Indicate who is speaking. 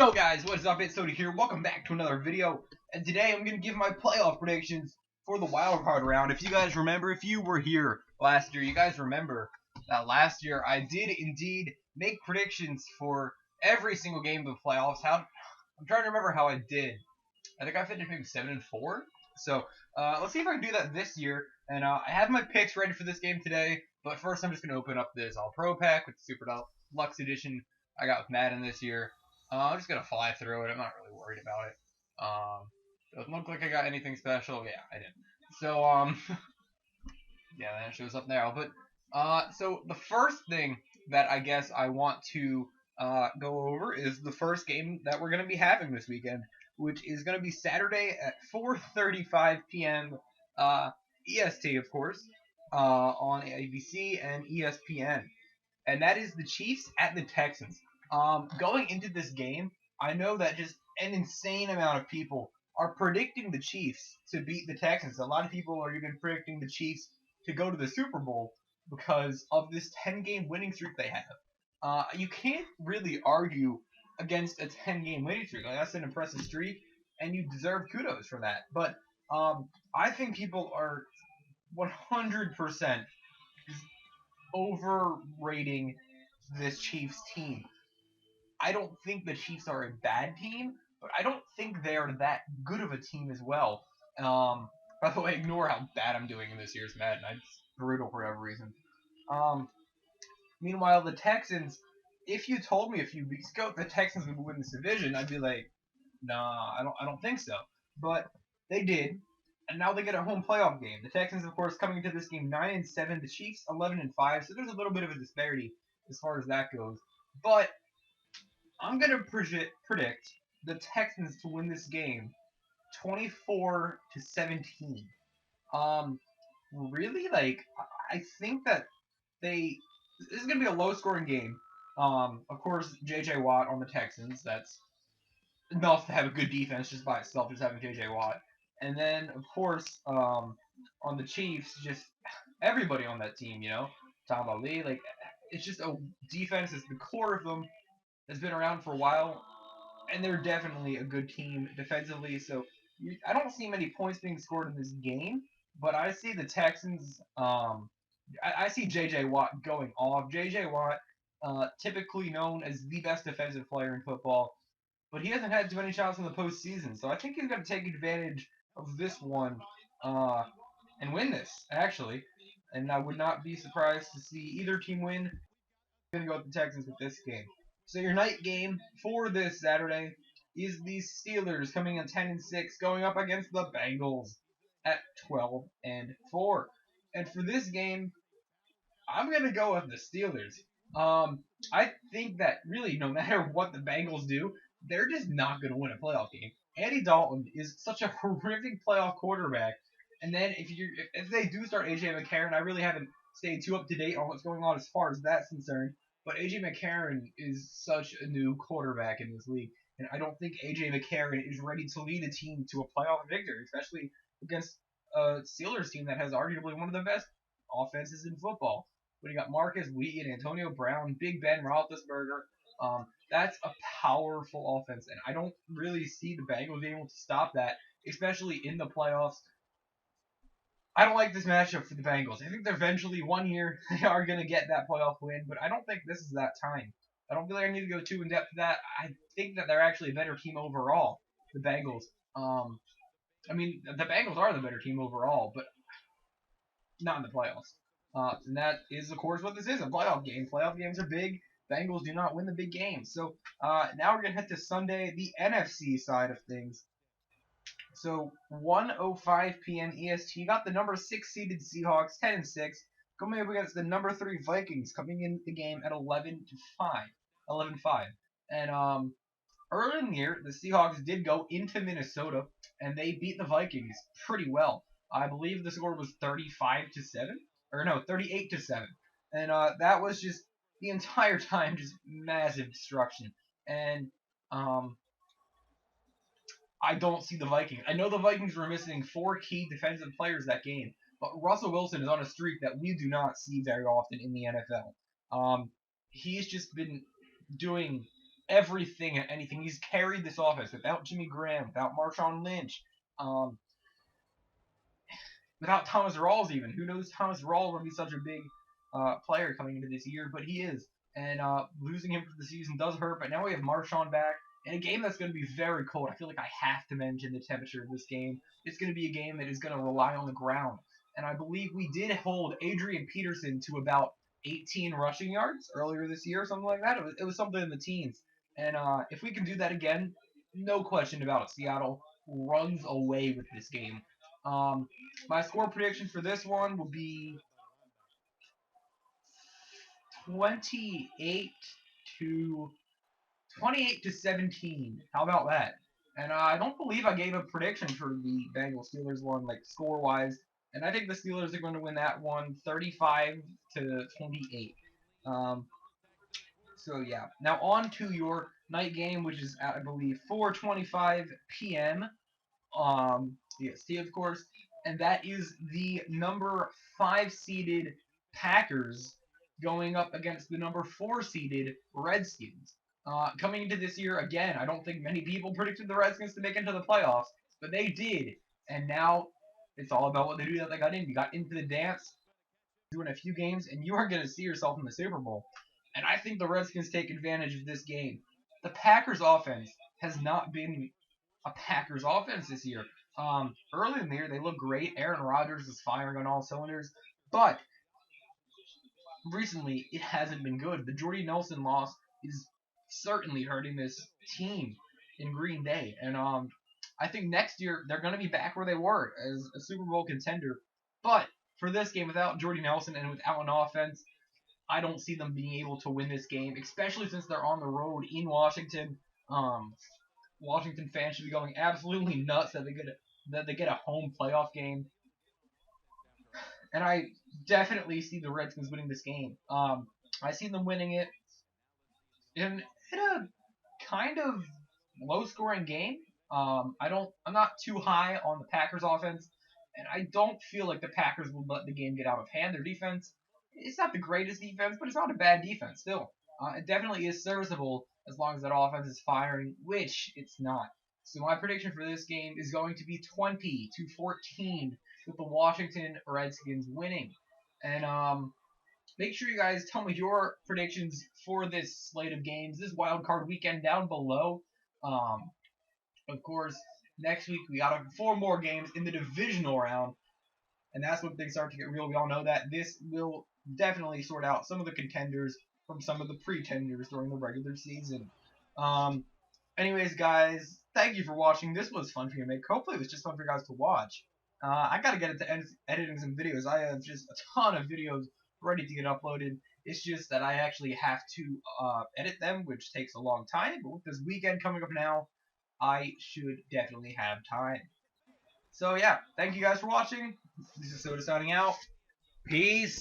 Speaker 1: Yo guys, what is up? It's Sody here. Welcome back to another video. And today I'm going to give my playoff predictions for the wild card round. If you guys remember, if you were here last year, you guys remember that last year I did indeed make predictions for every single game of the playoffs. I'm trying to remember how I did. I think I finished maybe 7-4. So let's see if I can do that this year. And I have my picks ready for this game today. But first, I'm just going to open up this All Pro pack with the Super Deluxe Edition I got with Madden this year. I'm just gonna fly through it. I'm not really worried about it. Doesn't look like I got anything special. Yeah, I didn't. So yeah, that shows up now. But so the first thing that I guess I want to go over is the first game that we're gonna be having this weekend, which is gonna be Saturday at 4:35 p.m. EST, of course, on ABC and ESPN, and that is the Chiefs at the Texans. Going into this game, I know that just an insane amount of people are predicting the Chiefs to beat the Texans. A lot of people are even predicting the Chiefs to go to the Super Bowl because of this 10-game winning streak they have. You can't really argue against a 10-game winning streak. Like, that's an impressive streak, and you deserve kudos for that. But I think people are 100% overrating this Chiefs team. I don't think the Chiefs are a bad team, but I don't think they're that good of a team as well. By the way, ignore how bad I'm doing in this year's Madden. It's brutal for whatever reason. Meanwhile, the Texans, if you told me a few weeks ago the Texans would win this division, I'd be like, nah, I don't think so. But they did, and now they get a home playoff game. The Texans, of course, coming into this game 9-7. The Chiefs 11-5. So there's a little bit of a disparity as far as that goes. But I'm going to predict the Texans to win this game 24-17. Really? Like, I think that this is going to be a low-scoring game. Of course, J.J. Watt on the Texans. That's enough to have a good defense just by itself, just having J.J. Watt. And then, of course, on the Chiefs, just everybody on that team, Tom Ali. Like, it's just a defense. It's the core of them. Has been around for a while, and they're definitely a good team defensively. So I don't see many points being scored in this game, but I see the Texans. I see J.J. Watt going off. J.J. Watt, typically known as the best defensive player in football, but he hasn't had too many shots in the postseason. So I think he's going to take advantage of this one and win this, actually. And I would not be surprised to see either team win. I'm going to go with the Texans with this game. So your night game for this Saturday is the Steelers coming in 10-6, going up against the Bengals at 12-4. And for this game, I'm gonna go with the Steelers. I think that really no matter what the Bengals do, they're just not gonna win a playoff game. Andy Dalton is such a horrific playoff quarterback. And then if they do start AJ McCarron, I really haven't stayed too up to date on what's going on as far as that's concerned. But AJ McCarron is such a new quarterback in this league, and I don't think AJ McCarron is ready to lead a team to a playoff victory, especially against a Steelers team that has arguably one of the best offenses in football. When you got Marcus Wheaton, Antonio Brown, Big Ben Roethlisberger, that's a powerful offense, and I don't really see the Bengals being able to stop that, especially in the playoffs. I don't like this matchup for the Bengals. I think that eventually one year they are going to get that playoff win, but I don't think this is that time. I don't feel like I need to go too in depth to that. I think that they're actually a better team overall, the Bengals. I mean, the Bengals are the better team overall, but not in the playoffs. And that is, of course, what this is, a playoff game. Playoff games are big. Bengals do not win the big games. So now we're going to head to Sunday, the NFC side of things. So 1:05 p.m. EST got the number 6 seeded Seahawks 10-6 coming up against the number 3 Vikings coming in the game at 11-5. And early in the year, the Seahawks did go into Minnesota and they beat the Vikings pretty well. I believe the score was 35-7, or no, 38-7, and that was just the entire time just massive destruction. And I don't see the Vikings. I know the Vikings were missing 4 key defensive players that game, but Russell Wilson is on a streak that we do not see very often in the NFL. He's just been doing everything and anything. He's carried this offense without Jimmy Graham, without Marshawn Lynch, without Thomas Rawls even. Who knows Thomas Rawls will be such a big player coming into this year, but he is. And losing him for the season does hurt, but now we have Marshawn back. In a game that's going to be very cold, I feel like I have to mention the temperature of this game. It's going to be a game that is going to rely on the ground. And I believe we did hold Adrian Peterson to about 18 rushing yards earlier this year, something like that. It was something in the teens. And if we can do that again, no question about it, Seattle runs away with this game. My score prediction for this one will be 28 to 17. How about that? And I don't believe I gave a prediction for the Bengals Steelers one, like score wise. And I think the Steelers are going to win that one 35 to 28. So yeah. Now on to your night game, which is at I believe 4:25 p.m. EST of course, and that is the number 5 seeded Packers going up against the number 4 seeded Redskins. Coming into this year, again, I don't think many people predicted the Redskins to make it into the playoffs, but they did. And now it's all about what they do that they got in. You got into the dance, doing a few games, and you are going to see yourself in the Super Bowl. And I think the Redskins take advantage of this game. The Packers offense has not been a Packers offense this year. Early in the year, they look great. Aaron Rodgers is firing on all cylinders, but recently it hasn't been good. The Jordy Nelson loss is certainly hurting this team in Green Bay, and I think next year they're going to be back where they were as a Super Bowl contender. But for this game, without Jordy Nelson and without an offense, I don't see them being able to win this game, especially since they're on the road in Washington. Washington fans should be going absolutely nuts that they get a home playoff game. And I definitely see the Redskins winning this game. I see them winning it in a kind of low-scoring game. I'm not too high on the Packers offense, and I don't feel like the Packers will let the game get out of hand. Their defense, it's not the greatest defense, but it's not a bad defense still. It definitely is serviceable as long as that offense is firing, which it's not. So my prediction for this game is going to be 20-14 with the Washington Redskins winning. And make sure you guys tell me your predictions for this slate of games, this wild card weekend down below. Of course, next week we got 4 more games in the divisional round, and that's when things start to get real. We all know that this will definitely sort out some of the contenders from some of the pretenders during the regular season. Anyways, guys, thank you for watching. This was fun for you to make. Hopefully, it was just fun for you guys to watch. I gotta get into editing some videos. I have just a ton of videos ready to get uploaded. It's just that I actually have to edit them, which takes a long time. But with this weekend coming up now, I should definitely have time. So yeah, thank you guys for watching. This is Soda signing out. Peace.